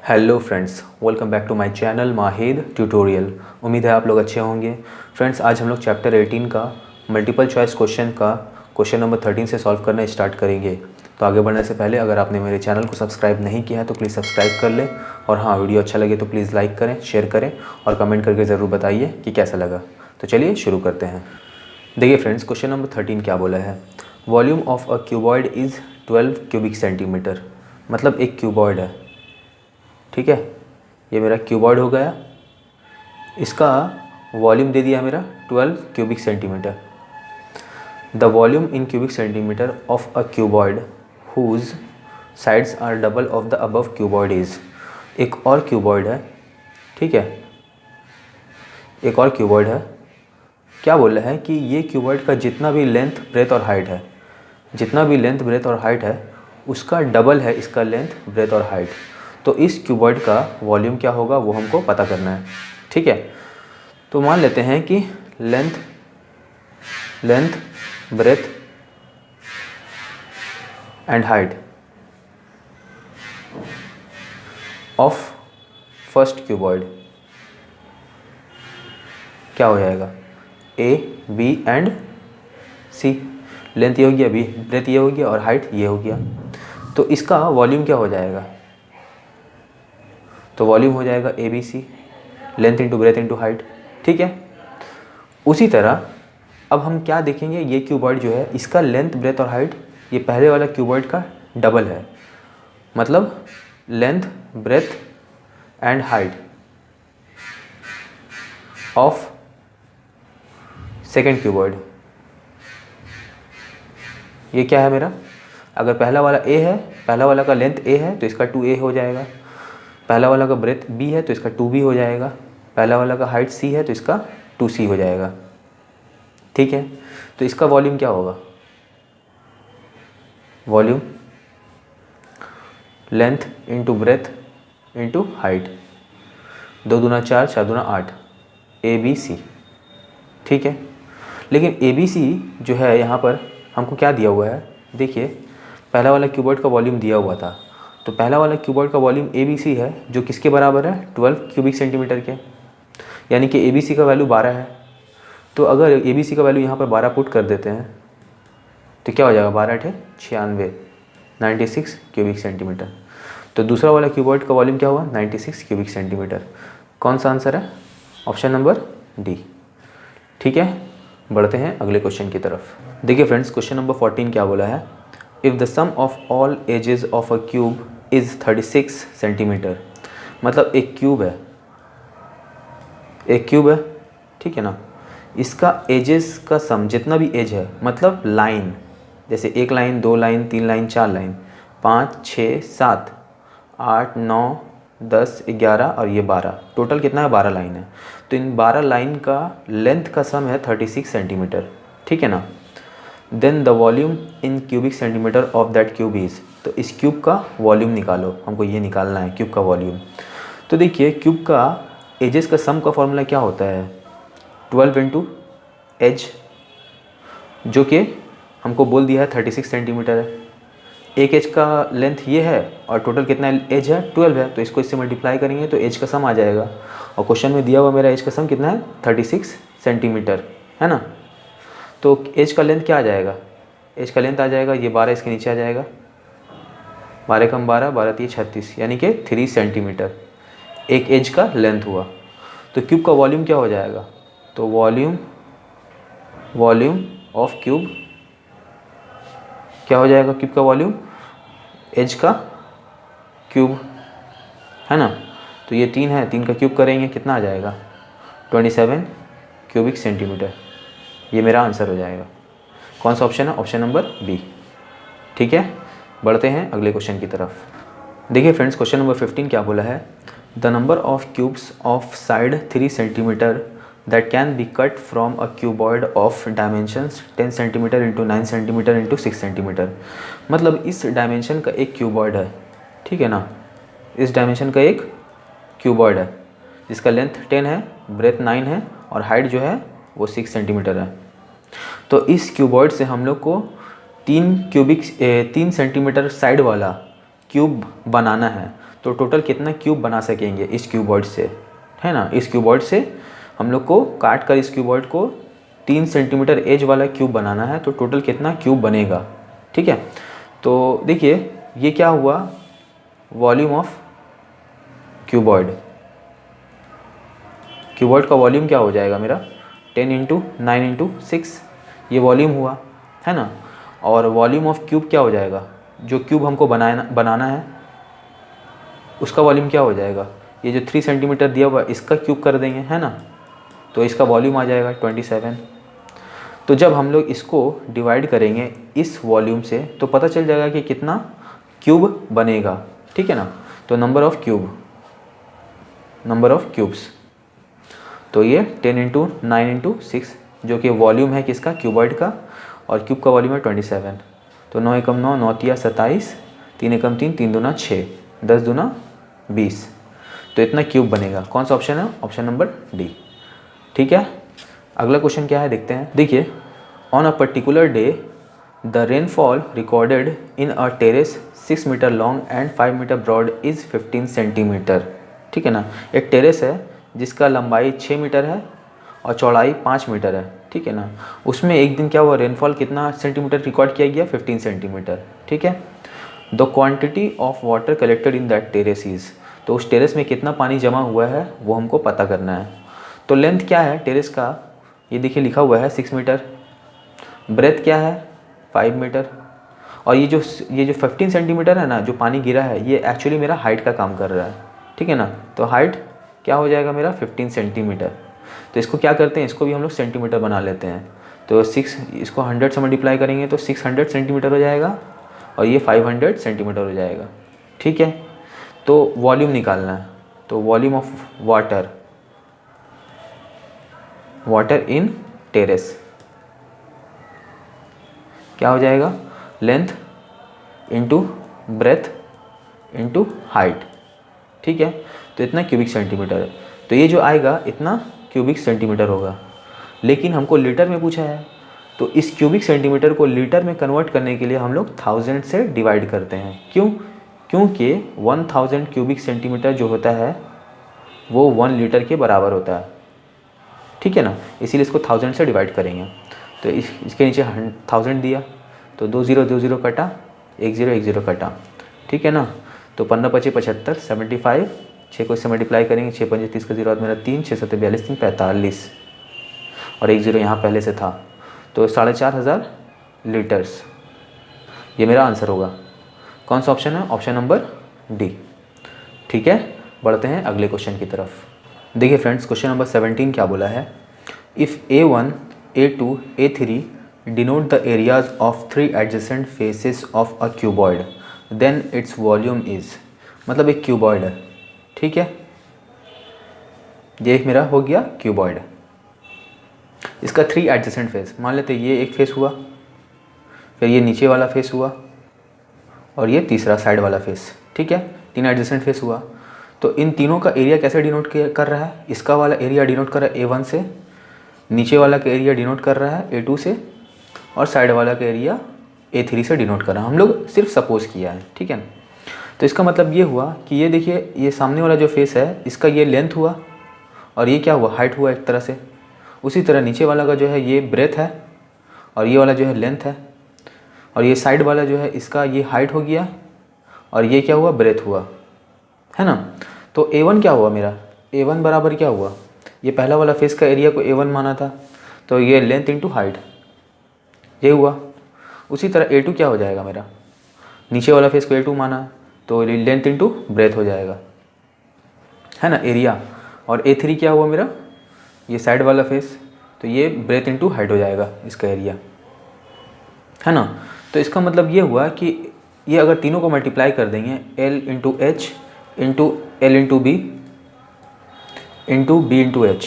Hello friends, welcome back to my channel Mahid tutorial. उम्मीद है आप लोग अच्छे होंगे। फ्रेंड्स, आज हम लोग चैप्टर 18 का मल्टीपल चॉइस क्वेश्चन का क्वेश्चन नंबर 13 से सॉल्व करना स्टार्ट करेंगे। तो आगे बढ़ने से पहले अगर आपने मेरे चैनल को सब्सक्राइब नहीं किया है तो प्लीज़ सब्सक्राइब कर लें, और हाँ, वीडियो अच्छा लगे तो प्लीज़ लाइक करें, शेयर करें और कमेंट करके ज़रूर बताइए कि कैसा लगा। तो चलिए शुरू करते हैं। देखिए फ्रेंड्स, क्वेश्चन नंबर 13 क्या बोला है। Volume of a cuboid is 12 cubic centimetre. मतलब एक क्यूबॉइड है, ठीक है, ये मेरा क्यूबॉइड हो गया। इसका वॉल्यूम दे दिया मेरा 12 cubic centimetre. The volume in cubic centimetre of a cuboid whose sides are double of the above cuboid is. एक और क्यूबॉइड है, ठीक है, एक और क्यूबॉइड है। क्या बोल रहा है कि ये क्यूबॉइड का जितना भी लेंथ, ब्रेथ और हाइट है, जितना भी लेंथ, ब्रेथ और हाइट है, उसका डबल है इसका लेंथ, ब्रेथ और हाइट। तो इस क्यूबॉइड का वॉल्यूम क्या होगा वो हमको पता करना है, ठीक है। तो मान लेते हैं कि length, breadth and height of first cuboid क्या हो जाएगा, A, B and C. Length ये हो गया, बी, ब्रेथ ये हो गया और हाइट ये हो गया। तो इसका वॉल्यूम क्या हो जाएगा, तो वॉल्यूम हो जाएगा A B C, length into breadth into height, ठीक है। उसी तरह अब हम क्या देखेंगे, ये क्यूबॉइड जो है इसका लेंथ, ब्रेथ और हाइट ये पहले वाला क्यूबॉइड का डबल है। मतलब length, breadth and height of second cuboid, ये क्या है मेरा, अगर पहला वाला ए है, पहला वाला का लेंथ ए है तो इसका 2a हो जाएगा। पहला वाला का ब्रेथ बी है तो इसका 2b हो जाएगा। पहला वाला का हाइट सी है तो इसका 2c हो जाएगा, ठीक है। तो इसका वॉल्यूम क्या होगा, volume length into breadth into height, 2 दूना 4, 4 दूना 8, ए बी सी, ठीक है। लेकिन ए बी सी जो है यहाँ पर हमको क्या दिया हुआ है, देखिए पहला वाला क्यूबॉइड का वॉल्यूम दिया हुआ था, तो पहला वाला क्यूबॉइड का वॉल्यूम ए बी सी है जो किसके बराबर है, 12 क्यूबिक सेंटीमीटर के, यानी कि ए बी सी का वैल्यू 12 है। तो अगर ए बी सी का वैल्यू यहाँ पर 12 पुट कर देते हैं तो क्या हो जाएगा, 12 × 96, 96 क्यूबिक सेंटीमीटर। तो दूसरा वाला क्यूबॉइड का वॉल्यूम क्या हुआ, 96 क्यूबिक सेंटीमीटर। कौन सा आंसर है, ऑप्शन नंबर डी, ठीक है। बढ़ते हैं अगले क्वेश्चन की तरफ। देखिए फ्रेंड्स, क्वेश्चन नंबर 14 क्या बोला है। If the sum of all edges of a cube is 36 centimetre. मतलब एक क्यूब है, एक क्यूब है, ठीक है ना। इसका एजेस का सम, जितना भी एज है, मतलब लाइन, जैसे 1 लाइन, 2 लाइन, 3 लाइन, 4 लाइन, 5, 6, 7, 8, 9, 10, 11 और ये 12, टोटल कितना है, 12 लाइन है। तो इन 12 लाइन का लेंथ का सम है 36 सेंटीमीटर, ठीक है ना। Then the volume in cubic centimetre of that cube is. तो इस क्यूब का वॉल्यूम निकालो, हमको ये निकालना है क्यूब का वॉल्यूम। तो देखिए क्यूब का एजेस का सम का फॉर्मूला क्या होता है, 12 इंटू एज, जो कि हमको बोल दिया है 36 सेंटीमीटर है। एक एज का लेंथ ये है और टोटल कितना एज है, 12 है, तो इसको इससे मल्टीप्लाई करेंगे तो एज का सम आ जाएगा। और क्वेश्चन में दिया हुआ मेरा एज का सम कितना है, 36 सेंटीमीटर, है ना। तो एज का लेंथ क्या आ जाएगा, एज का लेंथ आ जाएगा ये 12, इसके नीचे आ जाएगा 12 कम 12, 12 3 36, यानी कि 3 सेंटीमीटर एक एज का लेंथ हुआ। तो क्यूब का वॉल्यूम क्या हो जाएगा, तो वॉल्यूम ऑफ क्यूब क्या हो जाएगा, क्यूब का वॉल्यूम एज का क्यूब, है ना। तो ये 3 है, 3 का क्यूब करेंगे कितना आ जाएगा, 27 क्यूबिक सेंटीमीटर। ये मेरा आंसर हो जाएगा। कौन सा ऑप्शन है, ऑप्शन नंबर बी, ठीक है। बढ़ते हैं अगले क्वेश्चन की तरफ। देखिए फ्रेंड्स, क्वेश्चन नंबर 15 क्या बोला है। The number of cubes of side 3 centimetre that can be cut from a cuboid of dimensions 10 centimetre into 9 centimetre into 6 centimetre. मतलब इस डायमेंशन का एक क्यूबॉइड है, ठीक है ना। इस डायमेंशन का एक क्यूबॉइड है जिसका लेंथ 10 है, ब्रेथ 9 है और हाइट जो है वो 6 सेंटीमीटर है। तो इस क्यूबॉइड से हम लोग को 3 सेंटीमीटर साइड वाला क्यूब बनाना है। तो टोटल कितना क्यूब बना सकेंगे इस क्यूबॉइड से, है ना। इस क्यूबॉइड से हम लोग को काट कर इस क्यूबॉइड को 3 सेंटीमीटर एज वाला क्यूब बनाना है, तो टोटल कितना क्यूब बनेगा, ठीक है। तो देखिए ये क्या हुआ, वॉल्यूम ऑफ क्यूबॉइड। क्यूबॉइड का वॉल्यूम क्या हो जाएगा मेरा 10 × 9 × 6, ये वॉल्यूम हुआ, है ना। और वॉल्यूम ऑफ क्यूब क्या हो जाएगा, जो क्यूब हमको बनाना है उसका वॉल्यूम क्या हो जाएगा, ये जो 3 सेंटीमीटर दिया हुआ इसका क्यूब कर देंगे, है ना। तो इसका वॉल्यूम आ जाएगा 27। तो जब हम लोग इसको डिवाइड करेंगे इस वॉल्यूम से तो पता चल जाएगा कि कितना क्यूब बनेगा, ठीक है ना। तो नंबर ऑफ़ क्यूब्स, तो ये 10 × 9 × 6 जो कि वॉल्यूम है किसका, क्यूबॉइड का, और क्यूब का वॉल्यूम है 27। तो 9 × 9 9 × 27, 3 × 3 3 दूना 6, 10 दूना 20। तो इतना क्यूब बनेगा। कौन सा ऑप्शन है, ऑप्शन नंबर डी, ठीक है। अगला क्वेश्चन क्या है देखते हैं। देखिए, on a particular day the rainfall recorded in a terrace 6 metre long and 5 metre broad is 15 centimetre, ठीक है ना। एक टेरेस है जिसका लंबाई 6 मीटर है और चौड़ाई 5 मीटर है, ठीक है ना। उसमें एक दिन क्या हुआ, रेनफॉल कितना सेंटीमीटर रिकॉर्ड किया गया, 15 सेंटीमीटर, ठीक है। The quantity of water collected in that terrace is, तो उस टेरेस में कितना पानी जमा हुआ है वो हमको पता करना है। तो लेंथ क्या है टेरेस का, ये देखिए लिखा हुआ है 6 मीटर, ब्रेथ क्या है 5 मीटर, और ये जो 15 सेंटीमीटर है ना जो पानी गिरा है, ये एक्चुअली मेरा हाइट का काम कर रहा है, ठीक है ना। तो हाइट क्या हो जाएगा मेरा 15 सेंटीमीटर। तो इसको क्या करते हैं, इसको भी हम लोग सेंटीमीटर बना लेते हैं। तो 6 इसको 100 से मल्टीप्लाई करेंगे तो 600 सेंटीमीटर हो जाएगा और ये 500 सेंटीमीटर हो जाएगा, ठीक है। तो वॉल्यूम निकालना है, तो volume of water in terrace क्या हो जाएगा, length into breadth into height, ठीक है। तो इतना क्यूबिक सेंटीमीटर है, तो ये जो आएगा इतना क्यूबिक सेंटीमीटर होगा। लेकिन हमको लीटर में पूछा है, तो इस क्यूबिक सेंटीमीटर को लीटर में कन्वर्ट करने के लिए हम लोग 1000 से डिवाइड करते हैं। क्यों, क्योंकि 1000 क्यूबिक सेंटीमीटर जो होता है वो 1 लीटर के बराबर होता है, ठीक है ना। इसीलिए इसको 1000 से डिवाइड करेंगे। तो इसके नीचे 1000 दिया, तो 2 0 2 0 कटा, 1 0 1 0 कटा, ठीक है ना। तो 15 × 5 = 75, 75, 6 को इससे मल्टीप्लाई करेंगे, 6 × 5 = 30 का 0 और मेरा 3, 6 × 7 = 42, 3 45 और 1 0 यहाँ पहले से था। तो 4500 लीटर्स, ये मेरा आंसर होगा। कौन सा ऑप्शन है, ऑप्शन नंबर डी, ठीक है। बढ़ते हैं अगले क्वेश्चन की तरफ। देखिए फ्रेंड्स, क्वेश्चन नंबर 17 क्या बोला है, if A1 A2 A3 denote the areas of 3 adjacent faces of a cuboid then its volume is, मतलब एक क्यूबॉइड है, ठीक है। ये एक मेरा हो गया क्यूबॉइड, इसका 3 एडजेसेंट फेस, मान लेते ये एक फेस हुआ, फिर ये नीचे वाला फेस हुआ और ये तीसरा साइड वाला फेस, ठीक है। 3 एडजेसेंट फेस हुआ। तो इन तीनों का एरिया कैसे डिनोट कर रहा है, इसका वाला एरिया डिनोट कर रहा है A1 से, नीचे वाला का एरिया डिनोट कर रहा है A2 से, और साइड वाला का एरिया A3 से डिनोट कर रहा है। हम लोग सिर्फ सपोज किया है, ठीक है। तो इसका मतलब ये हुआ कि ये देखिए, ये सामने वाला जो फेस है इसका ये लेंथ हुआ और ये क्या हुआ, हाइट हुआ एक तरह से। उसी तरह नीचे वाला का जो है ये ब्रेथ है और ये वाला जो है लेंथ है, और ये साइड वाला जो है इसका ये हाइट हो गया और ये क्या हुआ, ब्रेथ हुआ, है ना। तो A1 क्या हुआ मेरा, A1 बराबर क्या हुआ, ये पहला वाला फेस का एरिया को A1 माना था, तो ये लेंथ इंटू हाइट ये हुआ। उसी तरह A2 क्या हो जाएगा मेरा, नीचे वाला फेस को A2 माना तो लेंथ इंटू ब्रेथ हो जाएगा, है ना, एरिया। और A3 क्या हुआ मेरा, ये साइड वाला फेस, तो ये ब्रेथ इंटू हाइट हो जाएगा इसका एरिया, है ना। तो इसका मतलब ये हुआ कि ये अगर तीनों को मल्टीप्लाई कर देंगे, L into H into L into B into B into H,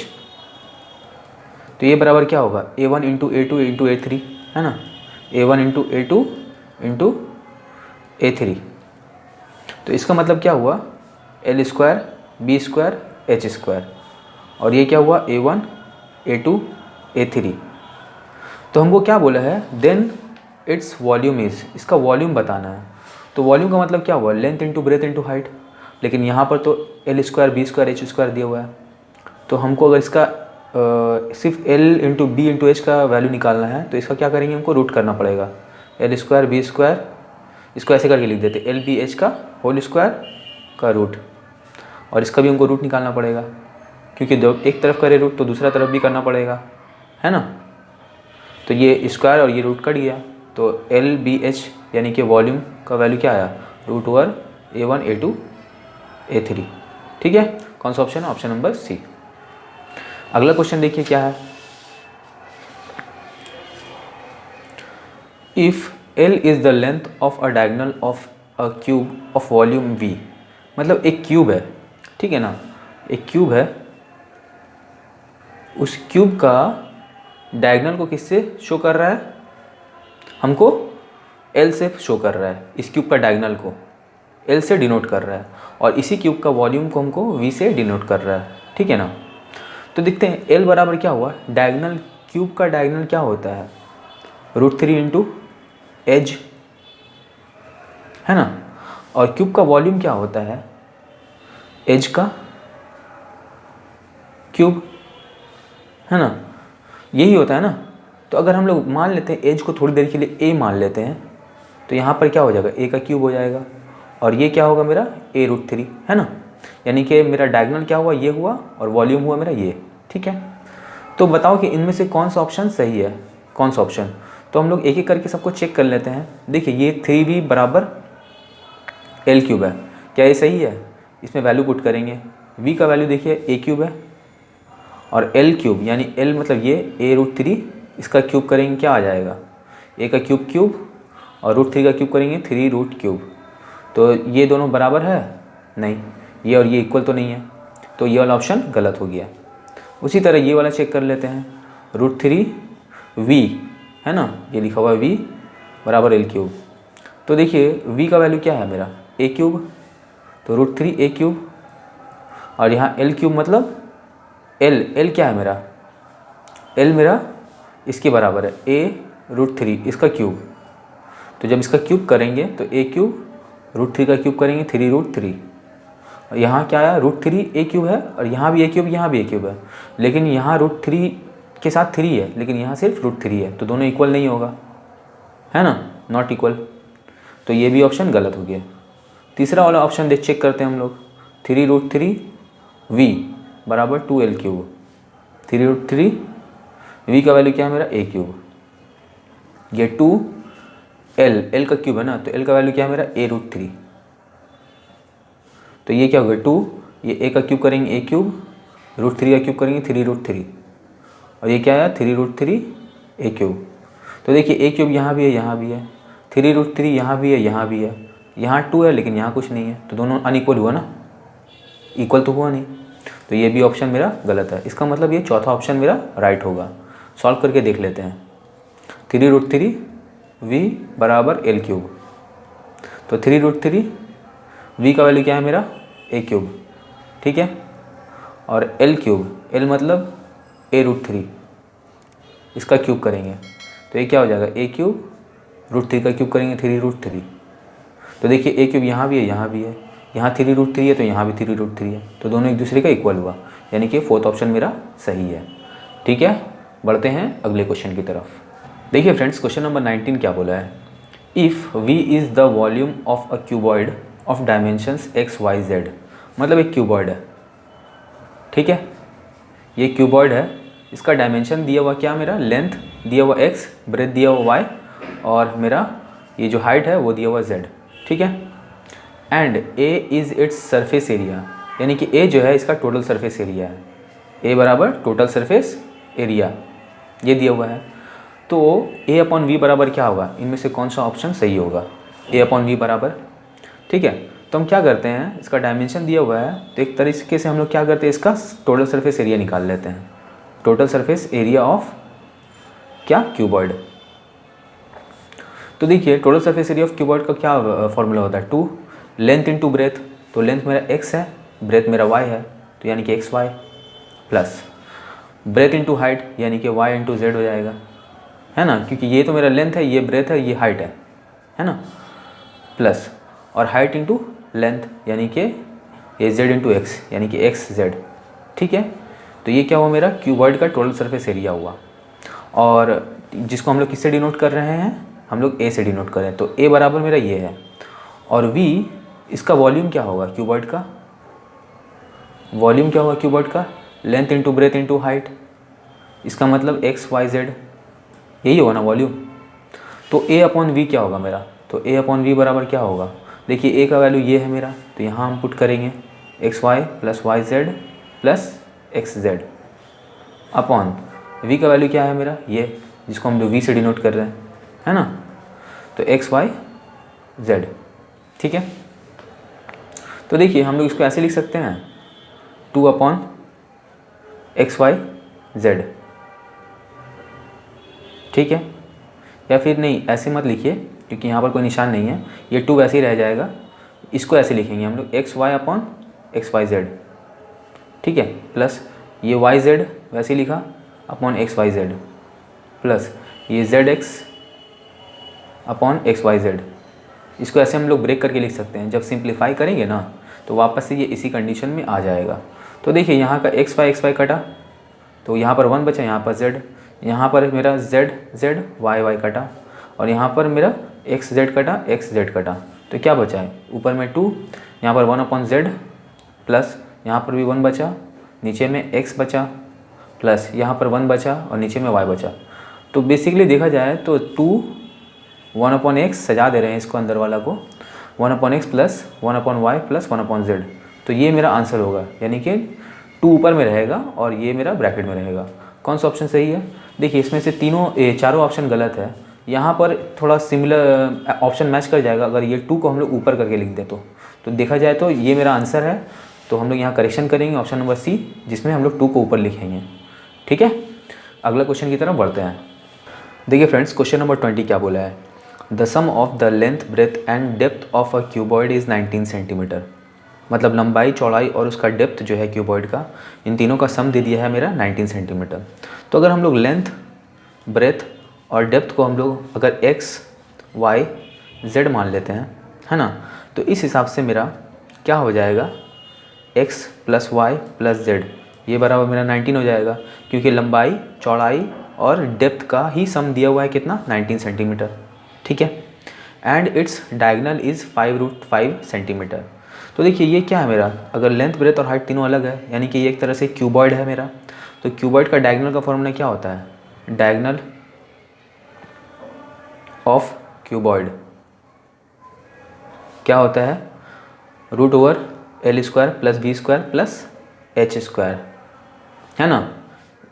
तो ये बराबर क्या होगा, A1 into A2 into A3, है ना, A1 into A2 into A3। तो इसका मतलब क्या हुआ, L² B² H², और ये क्या हुआ, A1 A2 A3। तो हमको क्या बोला है, देन इट्स वॉल्यूम इज़, इसका वॉल्यूम बताना है। तो वॉल्यूम का मतलब क्या हुआ, length into breadth into height. लेकिन यहाँ पर तो L square B square H square दिया हुआ है। तो हमको अगर इसका सिर्फ L into B into H का वैल्यू निकालना है तो इसका क्या करेंगे, हमको रूट करना पड़ेगा। एल स्क्वायर बी स्क्वायर, इसको ऐसे करके लिख देते एल बी एच का होल स्क्वायर का रूट, और इसका भी हमको रूट निकालना पड़ेगा क्योंकि दो एक तरफ करे रूट तो दूसरा तरफ भी करना पड़ेगा, है ना। तो ये स्क्वायर और ये रूट कट गया, तो एल बी एच यानी कि वॉल्यूम का वैल्यू क्या आया, √A1 A2 A3। ठीक है, कौन सा ऑप्शन है, ऑप्शन नंबर सी। अगला क्वेश्चन देखिए क्या है, if L is the length of a diagonal of a cube of volume V। मतलब एक क्यूब है, ठीक है ना, एक क्यूब है, उस क्यूब का डायगोनल को किससे शो कर रहा है, हमको L से शो कर रहा है। इस क्यूब का डायगोनल को L से डिनोट कर रहा है और इसी क्यूब का वॉल्यूम को हमको V से डिनोट कर रहा है, ठीक है ना। तो देखते हैं L बराबर क्या हुआ, डायगोनल, क्यूब का डायगोनल क्या होता है, √3 इंटू एज, है ना, और क्यूब का वॉल्यूम क्या होता है, एज का क्यूब, है ना, यही होता है ना। तो अगर हम लोग मान लेते हैं एज को थोड़ी देर के लिए ए मान लेते हैं, तो यहाँ पर क्या हो जाएगा, ए का क्यूब हो जाएगा और ये क्या होगा मेरा A√3, है ना। यानी कि मेरा डायगोनल क्या हुआ, ये हुआ, और वॉल्यूम हुआ मेरा ये, ठीक है। तो बताओ कि इनमें से कौन सा ऑप्शन सही है, कौन सा ऑप्शन। तो हम लोग एक एक करके सबको चेक कर लेते हैं। देखिए ये 3V बराबर L³ है, क्या ये सही है, इसमें वैल्यू पुट करेंगे। V का वैल्यू देखिए A³ है और L³ यानी L मतलब ये A√3, इसका क्यूब करेंगे क्या आ जाएगा, A का क्यूब क्यूब और √3 का क्यूब करेंगे 3√3। तो ये दोनों बराबर है, नहीं, ये और ये इक्वल तो नहीं है, तो ये वाला ऑप्शन गलत हो गया। उसी तरह ये वाला चेक कर लेते हैं, √3V, है ना, ये लिखा हुआ है V बराबर L³। तो देखिए V का वैल्यू क्या है मेरा A³, तो √3 A³ और यहाँ L³ मतलब L क्या है मेरा, L मेरा इसके बराबर है A√3 इसका क्यूब। तो जब इसका क्यूब करेंगे तो A³ √3 का क्यूब करेंगे 3√3, और यहाँ क्या आया, √3 A³ है और यहाँ भी A³ यहाँ भी A³ है, लेकिन यहाँ √3 के साथ 3 है, लेकिन यहाँ सिर्फ √3 है, तो दोनों इक्वल नहीं होगा, है ना, नॉट इक्वल। तो ये भी ऑप्शन गलत हो गया। तीसरा वाला ऑप्शन देख चेक करते हैं हम लोग, 3√3V बराबर 2L³। 3√3V का वैल्यू क्या है मेरा A³, ये 2L का क्यूब है ना, तो L का वैल्यू क्या है मेरा A√3। तो ये क्या होगा 2, ये A का क्यूब करेंगे A³, √3 का क्यूब करेंगे 3√3, और ये क्या है 3√3 A³। तो देखिए A³ यहाँ भी है यहाँ भी है, 3√3 यहाँ भी है यहाँ भी है, यहाँ 2 है लेकिन यहाँ कुछ नहीं है, तो दोनों अनइक्वल हुआ ना, इक्वल तो हुआ नहीं। तो ये भी ऑप्शन मेरा गलत है। इसका मतलब ये चौथा ऑप्शन मेरा राइट होगा। सॉल्व करके देख लेते हैं, 3√3V बराबर L³। तो 3√3V का वैल्यू क्या है मेरा A³, ठीक है, और L³ L मतलब A√3, इसका क्यूब करेंगे तो ये क्या हो जाएगा A³ √3 का क्यूब करेंगे 3√3। तो देखिए A³ यहाँ भी है यहाँ भी है, यहाँ 3√3 है तो यहाँ भी 3√3 है, तो दोनों एक दूसरे का इक्वल हुआ, यानी कि फोर्थ ऑप्शन मेरा सही है। ठीक है, बढ़ते हैं अगले क्वेश्चन की तरफ। देखिए फ्रेंड्स, क्वेश्चन नंबर 19 क्या बोला है, if V is the volume of a cuboid of dimensions x y z। मतलब एक क्यूबॉइड है, ठीक है, ये क्यूबॉइड है, इसका डायमेंशन दिया हुआ क्या मेरा, लेंथ दिया हुआ x, ब्रेथ दिया हुआ y, और मेरा ये जो हाइट है वो दिया हुआ z, ठीक है। And A is it's surface area, यानी कि A जो है इसका टोटल सरफेस एरिया है, A बराबर टोटल सरफेस एरिया ये दिया हुआ है। तो A/V बराबर क्या होगा, इनमें से कौन सा ऑप्शन सही होगा, A/V बराबर, ठीक है। तो हम क्या करते हैं, इसका डायमेंशन दिया हुआ है तो एक तरीके से हम लोग क्या करते हैं, इसका टोटल सरफेस एरिया निकाल लेते हैं। टोटल सरफेस एरिया ऑफ क्या, क्यूबॉइड। तो देखिए total surface area of cuboid का क्या फॉर्मूला होता है, 2 लेंथ इंटू ब्रेथ, तो लेंथ मेरा x है, ब्रेथ मेरा y है, तो यानी कि xy, plus breadth into height यानी कि y इंटू z हो जाएगा, है ना, क्योंकि ये तो मेरा लेंथ है, ये ब्रेथ है, ये हाइट है ना, प्लस और हाइट इंटू लेंथ यानी कि ए जेड इंटू एक्स यानी कि एक्स जेड, ठीक है। तो ये क्या हुआ मेरा क्यूबॉइड का टोटल सरफेस एरिया हुआ, और जिसको हम लोग किससे डिनोट कर रहे हैं, हम लोग ए से डिनोट कर रहे हैं। तो ए बराबर मेरा ये है, और वी इसका वॉल्यूम क्या होगा, क्यूबॉइड का वॉल्यूम क्या होगा क्यूबॉइड का, length into breadth into height, इसका मतलब एक्स वाई जेड, यही होगा ना वॉल्यूम। तो ए अपॉन वी क्या होगा मेरा, तो ए अपॉन वी बराबर क्या होगा, देखिए ए का वैल्यू ये है मेरा, तो यहाँ हम पुट करेंगे X Y plus Y Z plus X Z upon V का वैल्यू क्या है मेरा ये, जिसको हम लोग वी से डिनोट कर रहे हैं, है ना। तो एक्स वाई जेड, ठीक है। तो देखिए हम लोग इसको ऐसे लिख सकते हैं 2 अपॉन एक्स वाई जेड, ठीक है। या फिर नहीं, ऐसे मत लिखिए क्योंकि यहाँ पर कोई निशान नहीं है, ये 2 वैसे ही रह जाएगा। इसको ऐसे लिखेंगे हम लोग x y upon x y z, ठीक है, प्लस ये वाई जेड वैसे ही लिखा upon x y Z, plus ये z x upon x y z. इसको ऐसे हम लोग ब्रेक करके लिख सकते हैं, जब सिंप्लीफाई करेंगे ना तो वापस से ये इसी कंडीशन में आ जाएगा। तो देखिए यहाँ का एक्स वाई कटा, तो यहाँ पर 1 बचा, यहाँ पर जेड, यहाँ पर मेरा जेड जेड वाई कटा, और यहाँ पर मेरा एक्स जेड कटा एक्स जेड कटा। तो क्या बचा है, ऊपर में 2, यहाँ पर 1 अपॉन जेड, प्लस यहाँ पर भी 1 बचा, नीचे में एक्स बचा, प्लस यहाँ पर 1 बचा और नीचे में वाई बचा। तो बेसिकली देखा जाए तो 2 1 अपॉन एक्स सजा दे रहे हैं इसको, अंदर वाला को 1 upon X plus 1 upon Y plus 1 upon Z. तो ये मेरा आंसर होगा, यानी कि 2 ऊपर में रहेगा और ये मेरा ब्रैकेट में रहेगा। कौन सा ऑप्शन सही है, देखिए इसमें से चारों ऑप्शन गलत है। यहाँ पर थोड़ा सिमिलर ऑप्शन मैच कर जाएगा अगर ये 2 को हम लोग ऊपर करके लिख दें तो देखा जाए तो ये मेरा आंसर है। तो हम लोग यहाँ करेक्शन करेंगे ऑप्शन नंबर सी, जिसमें हम लोग 2 को ऊपर लिखेंगे, ठीक है। अगला क्वेश्चन की तरफ बढ़ते हैं। देखिए फ्रेंड्स, क्वेश्चन नंबर 20 क्या बोला है, the sum of the length breadth and depth of a cuboid is 19 centimetre. मतलब लंबाई चौड़ाई और उसका डेप्थ जो है क्यूबॉइड का, इन तीनों का सम दे दिया है मेरा 19 सेंटीमीटर। तो अगर हम लोग लेंथ ब्रेथ और डेप्थ को हम लोग अगर एक्स वाई जेड मान लेते हैं, है ना, तो इस हिसाब से मेरा क्या हो जाएगा, X plus Y plus Z, ये बराबर मेरा 19 हो जाएगा, क्योंकि लंबाई चौड़ाई और डेप्थ का ही सम दिया हुआ है कितना, 19 सेंटीमीटर, ठीक है। And it's diagonal is 5√5 centimetre. तो देखिए ये क्या है मेरा, अगर लेंथ ब्रेथ और हाइट तीनों अलग है, यानी कि ये एक तरह से क्यूबॉइड है मेरा। तो क्यूबॉइड का डायगनल का फॉर्मूला क्या होता है, डायगनल ऑफ क्यूबॉइड क्या होता है, √L² plus B² plus H², है ना।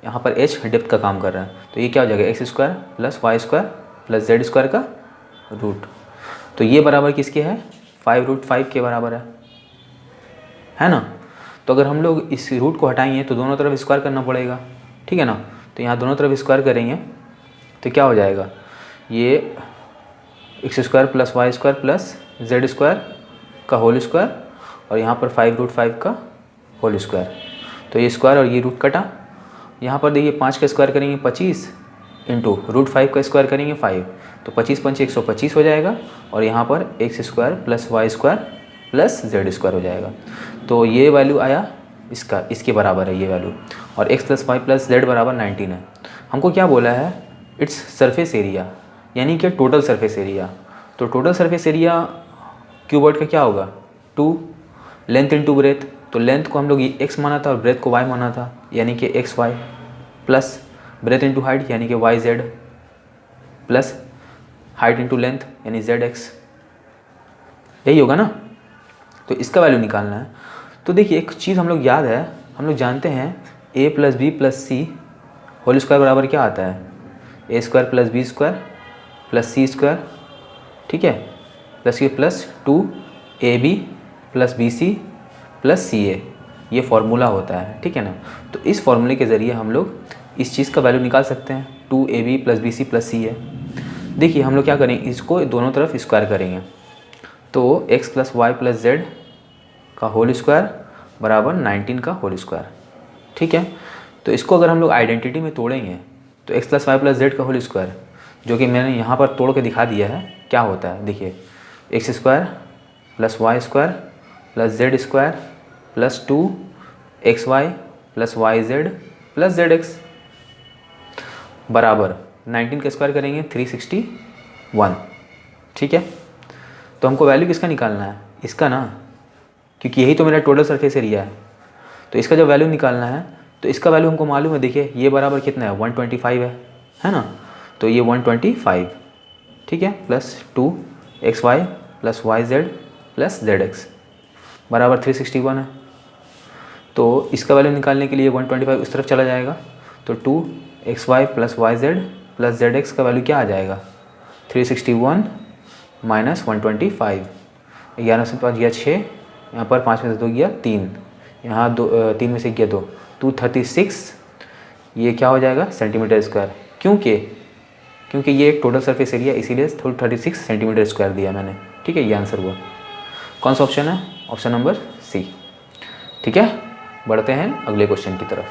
यहाँ पर H डेप्थ का काम कर रहा है, तो ये क्या हो जाएगा, x² plus y² plus z² का रूट। तो ये बराबर किसके है, 5√5 के बराबर है ना। तो अगर हम लोग इस रूट को हटाएंगे तो दोनों तरफ स्क्वायर करना पड़ेगा, ठीक है ना। तो यहाँ दोनों तरफ स्क्वायर करेंगे तो क्या हो जाएगा, ये x² plus y² plus z² का होल स्क्वायर, और यहाँ पर 5√5 का होल स्क्वायर। तो ये स्क्वायर और ये रूट कटा। यहाँ पर देखिए 5 का स्क्वायर करेंगे 25 इंटू √5 का स्क्वायर करेंगे 5, तो 25 5 125 हो जाएगा, और यहाँ पर x² plus y² plus z² हो जाएगा। तो ये वैल्यू आया इसका, इसके बराबर है ये वैल्यू, और x plus Y plus Z बराबर 19 है। हमको क्या बोला है, इट्स सरफेस एरिया, यानी कि टोटल सरफेस एरिया। तो टोटल सरफेस एरिया क्यूबॉइड का क्या होगा, 2 लेंथ इंटू ब्रेथ। तो लेंथ को हम लोग x माना था और ब्रेथ को y माना था, यानी कि x Y, plus breadth into height यानी कि y Z, plus height into length यानी जेड एक्स, यही होगा ना। तो इसका वैल्यू निकालना है। तो देखिए एक चीज़ हम लोग याद है, हम लोग जानते हैं a plus b plus c whole square बराबर क्या आता है, a² plus b² plus c², ठीक है, प्लस ये plus 2ab plus bc plus ca, ये फार्मूला होता है, ठीक है ना। तो इस फार्मूले के ज़रिए हम लोग इस चीज़ का वैल्यू निकाल सकते हैं, 2ab plus bc plus ca। देखिए हम लोग क्या करेंगे, इसको दोनों तरफ स्क्वायर करेंगे, तो x plus Y plus z का होल स्क्वायर बराबर 19 का होल स्क्वायर, ठीक है। तो इसको अगर हम लोग आइडेंटिटी में तोड़ेंगे तो x plus Y plus z का होल स्क्वायर, जो कि मैंने यहाँ पर तोड़ के दिखा दिया है, क्या होता है देखिए, x² plus y² plus z² plus 2xy plus yz plus zx बराबर 19 का स्क्वायर करेंगे 361। ठीक है, तो हमको वैल्यू किसका निकालना है, इसका ना, क्योंकि यही तो मेरा टोटल सरफेस एरिया है। तो इसका जब वैल्यू निकालना है तो इसका वैल्यू हमको मालूम है, देखिए ये बराबर कितना है 125 है ना। तो ये 125, ठीक है, plus 2xy plus yz plus zx बराबर 361 है। तो इसका वैल्यू निकालने के लिए 125 उस तरफ चला जाएगा, तो 2xy plus yz plus zx का वैल्यू क्या आ जाएगा 361 माइनस 125। 11 से 5 गया 6, यहाँ पर 5 में से 2 गया 3, यहाँ 3 में से गया 2, 236, ये क्या हो जाएगा सेंटीमीटर स्क्वायर। क्योंकि ये एक टोटल सरफेस एरिया, इसीलिए 36 सेंटीमीटर स्क्वायर दिया मैंने। ठीक है, ये आंसर हुआ। कौन सा ऑप्शन है, ऑप्शन नंबर सी। ठीक है, बढ़ते हैं अगले क्वेश्चन की तरफ।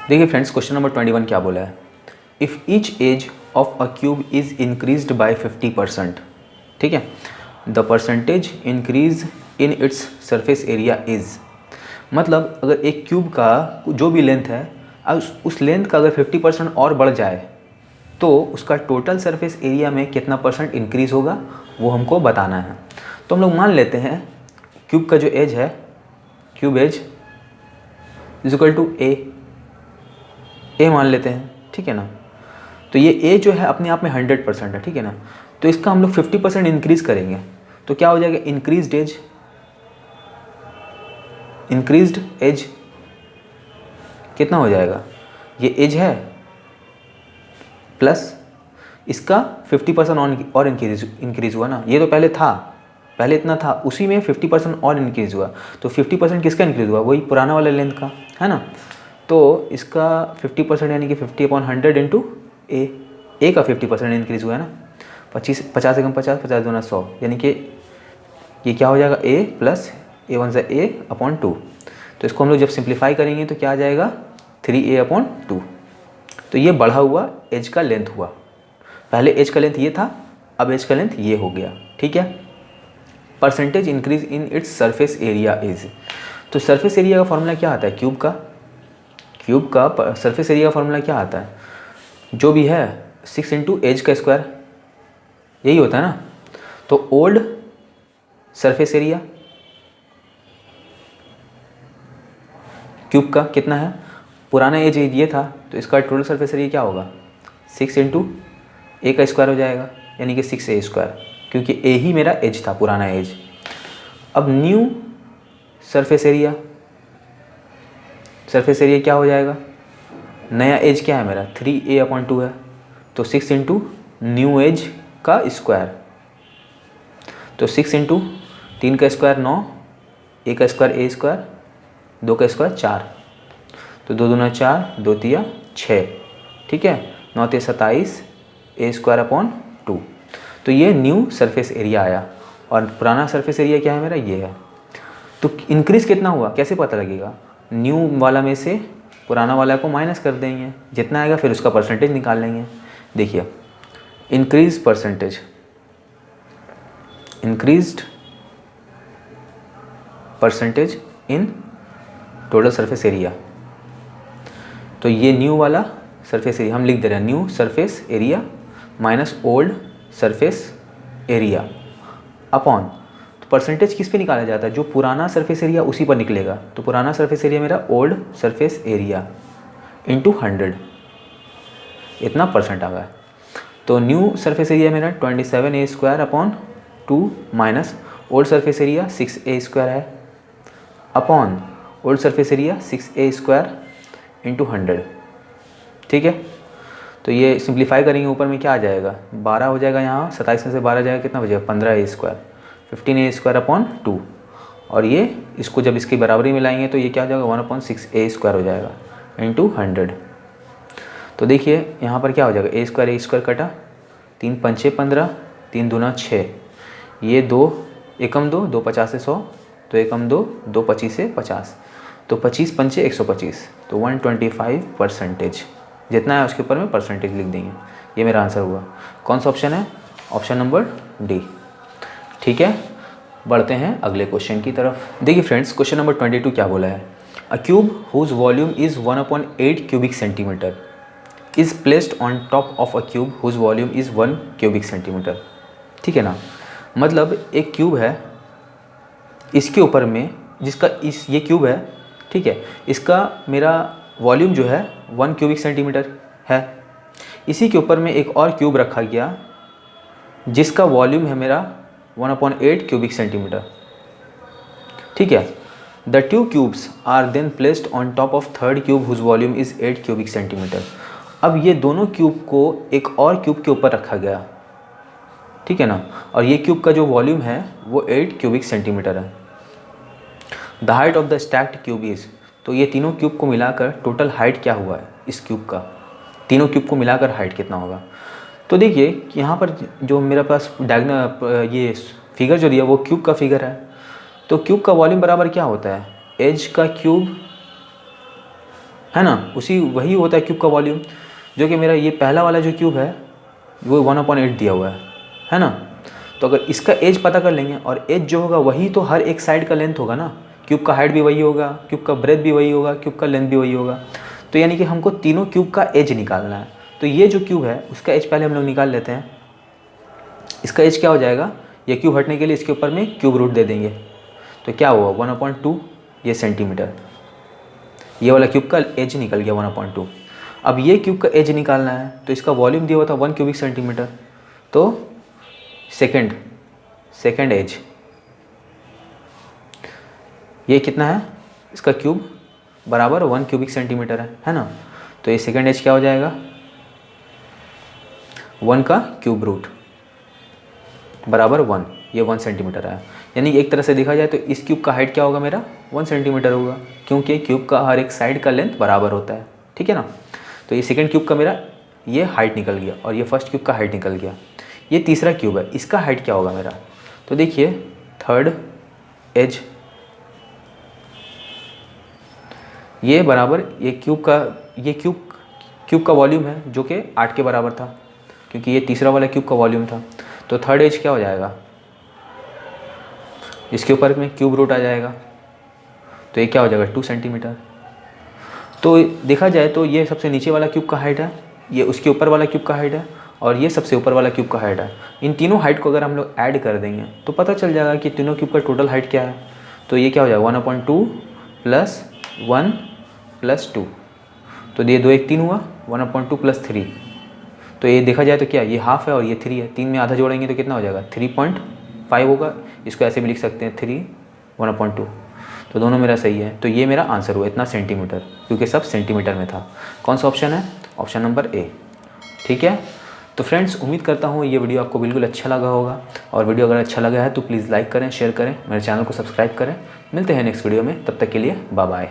देखिए फ्रेंड्स, क्वेश्चन नंबर 21 क्या बोला है, if each edge of a cube is increased by 50%, ठीक है, the percentage increase in its surface area is. मतलब अगर एक क्यूब का जो भी लेंथ है, उस लेंथ का अगर 50% और बढ़ जाए तो उसका टोटल सरफेस एरिया में कितना परसेंट इंक्रीज़ होगा वो हमको बताना है। तो हम लोग मान लेते हैं क्यूब का जो एज है, cube edge is equal to a मान लेते हैं, ठीक है ना। तो ये ए जो है अपने आप में 100% है, ठीक है ना। तो इसका हम लोग 50% इंक्रीज़ करेंगे तो क्या हो जाएगा, इंक्रीज्ड एज कितना हो जाएगा, ये एज है प्लस इसका 50% और इंक्रीज़ हुआ ना। ये तो पहले इतना था, उसी में 50% और इंक्रीज़ हुआ। तो 50% किसका इंक्रीज़ हुआ, वही पुराना वाला लेंथ का, है ना। तो इसका 50% यानी कि 50/100 इंटू ए का 50% इंक्रीज़ हुआ है ना। 50 से कम 50, 50 दूना 100, यानी कि ये क्या हो जाएगा a प्लस A1 से A/2। तो इसको हम लोग जब सिंप्लीफाई करेंगे तो क्या आ जाएगा 3a/2। तो ये बढ़ा हुआ एज का लेंथ हुआ। पहले एज का लेंथ ये था, अब एज का लेंथ ये हो गया। ठीक है, percentage increase in its surface area is. तो सरफेस एरिया का फॉर्मूला क्या आता है, क्यूब का सरफेस एरिया का फॉर्मूला क्या आता है, जो भी है 6 इंटू एज का स्क्वायर, यही होता है ना। तो ओल्ड सरफेस एरिया क्यूब का कितना है, पुराना एज ये था, तो इसका टोटल सरफेस एरिया क्या होगा 6 इंटू ए का स्क्वायर हो जाएगा, यानी कि 6a², क्योंकि ए ही मेरा एज था, पुराना एज। अब न्यू सरफेस एरिया क्या हो जाएगा, नया एज क्या है मेरा 3a/2 है, तो 6 इंटू न्यू एज का स्क्वायर। तो 6 इंटू 3 का स्क्वायर 9, ए का स्क्वायर a², 2 का स्क्वायर 4, तो 2 दूना 4, 2 तिया 6, ठीक है, 9 तिया 27, a²/2। तो ये न्यू सरफेस एरिया आया, और पुराना सरफेस एरिया क्या है मेरा, ये है। तो इंक्रीज़ कितना हुआ कैसे पता लगेगा, न्यू वाला में से पुराना वाला को माइनस कर देंगे, जितना आएगा फिर उसका परसेंटेज निकाल लेंगे। देखिए increased percentage in total surface area, तो ये न्यू वाला सरफेस एरिया हम लिख दे रहे हैं, new surface area minus old surface area upon, तो परसेंटेज किस पे निकाला जाता है, जो पुराना सरफेस एरिया उसी पर निकलेगा। तो पुराना सरफेस एरिया मेरा ओल्ड सरफेस एरिया इंटू 100, इतना परसेंट आ गया। तो न्यू सरफेस एरिया मेरा 27a²/2 minus old surface area 6a² है, upon old surface area 6a² into 100। ठीक है, तो ये सिंप्लीफाई करेंगे, ऊपर में क्या आ जाएगा 12 हो जाएगा, यहाँ 27 में से 12 जाएगा कितना बचेगा 15a², 15a²/2, और ये इसको जब इसकी बराबरी में लाएंगे तो ये क्या हो जाएगा 1/6a² हो जाएगा इंटू 100। तो देखिए यहाँ पर क्या हो जाएगा a² कटा, 3 पंचे 15, 3 दूना 6, ये 2 एकम 2, 2 50 से 100, तो एकम 2, 2 25 से 50, तो 25 पंचे 125, तो 125%, जितना है उसके ऊपर में परसेंटेज लिख देंगे। ये मेरा आंसर हुआ। कौन सा ऑप्शन है, ऑप्शन नंबर डी। ठीक है, बढ़ते हैं अगले क्वेश्चन की तरफ। देखिए फ्रेंड्स, क्वेश्चन नंबर 22 क्या बोला है, a cube whose volume is 1/8 cubic centimetre is placed on top of a cube whose volume is 1 cubic centimetre. ठीक है ना, मतलब एक क्यूब है, इसके ऊपर में जिसका ये क्यूब है, ठीक है, इसका मेरा वॉल्यूम जो है 1 क्यूबिक सेंटीमीटर है। इसी के ऊपर में एक और क्यूब रखा गया जिसका वॉल्यूम है मेरा 1/8 क्यूबिक सेंटीमीटर। ठीक है, the two cubes are then placed on top of third cube whose volume is 8 cubic centimetre. अब ये दोनों क्यूब को एक और क्यूब के ऊपर रखा गया, ठीक है ना, और ये क्यूब का जो वॉल्यूम है वो 8 क्यूबिक सेंटीमीटर है। The height of the stacked cube is, तो ये तीनों क्यूब को मिलाकर टोटल हाइट क्या हुआ है इस क्यूब का, तीनों क्यूब को मिलाकर हाइट कितना होगा। तो देखिए कि यहाँ पर जो मेरे पास ये फिगर जो दिया वो क्यूब का फिगर है, तो क्यूब का वॉल्यूम बराबर क्या होता है, एज का क्यूब है ना, वही होता है क्यूब का वॉल्यूम, जो कि मेरा ये पहला वाला जो क्यूब है वो 1/8 दिया हुआ है ना। तो अगर इसका एज पता कर लेंगे, और एज जो होगा वही तो हर एक साइड का लेंथ होगा ना, क्यूब का हाइट भी वही होगा, क्यूब का ब्रेथ भी वही होगा, क्यूब का लेंथ भी वही होगा। तो यानी कि हमको तीनों क्यूब का एज निकालना है। तो ये जो क्यूब है उसका एज पहले हम लोग निकाल लेते हैं। इसका एज क्या हो जाएगा, ये क्यूब हटने के लिए इसके ऊपर में क्यूब रूट दे देंगे, तो क्या हुआ 1/2 ये सेंटीमीटर, ये वाला क्यूब का एज निकल गया 1/2। अब ये क्यूब का एज निकालना है, तो इसका वॉल्यूम दिया हुआ था 1 क्यूबिक सेंटीमीटर, तो सेकेंड एज ये कितना है, इसका क्यूब बराबर 1 क्यूबिक सेंटीमीटर है ना। तो ये सेकेंड एज क्या हो जाएगा, 1 का क्यूब रूट बराबर 1, ये 1 सेंटीमीटर है। यानी एक तरह से देखा जाए तो इस क्यूब का हाइट क्या होगा मेरा 1 सेंटीमीटर होगा, क्योंकि क्यूब का हर एक साइड का लेंथ बराबर होता है। ठीक है ना, तो ये सेकेंड क्यूब का मेरा ये हाइट निकल गया, और ये फर्स्ट क्यूब का हाइट निकल गया। ये तीसरा क्यूब है, इसका हाइट क्या होगा मेरा, तो देखिए थर्ड एज ये बराबर ये क्यूब का वॉल्यूम है जो कि 8 के बराबर था, क्योंकि ये तीसरा वाला क्यूब का वॉल्यूम था। तो थर्ड एज क्या हो जाएगा, इसके ऊपर में क्यूब रूट आ जाएगा, तो ये क्या हो जाएगा 2 सेंटीमीटर। तो देखा जाए तो ये सबसे नीचे वाला क्यूब का हाइट है, ये उसके ऊपर वाला क्यूब का हाइट है, और ये सबसे ऊपर वाला क्यूब का हाइट है। इन तीनों हाइट को अगर हम लोग ऐड कर देंगे तो पता चल जाएगा कि तीनों क्यूब का टोटल हाइट क्या है। तो ये क्या हो जाएगा 1/2 + 1 + 2, तो ये 2 1 3 हुआ, 1/2 + 3, तो ये देखा जाए तो क्या ये हाफ है और ये 3 है, 3 में आधा जोड़ेंगे तो कितना हो जाएगा 3.5 होगा। इसको ऐसे भी लिख सकते हैं 3 1/2, तो दोनों मेरा सही है। तो ये मेरा आंसर हुआ इतना सेंटीमीटर, क्योंकि सब सेंटीमीटर में था। कौन सा ऑप्शन है, ऑप्शन नंबर ए। ठीक है, तो फ्रेंड्स उम्मीद करता हूँ ये वीडियो आपको बिल्कुल अच्छा लगा होगा, और वीडियो अगर अच्छा लगा है तो प्लीज़ लाइक करें, शेयर करें, मेरे चैनल को सब्सक्राइब करें। मिलते हैं नेक्स्ट वीडियो में, तब तक के लिए बाय बाय।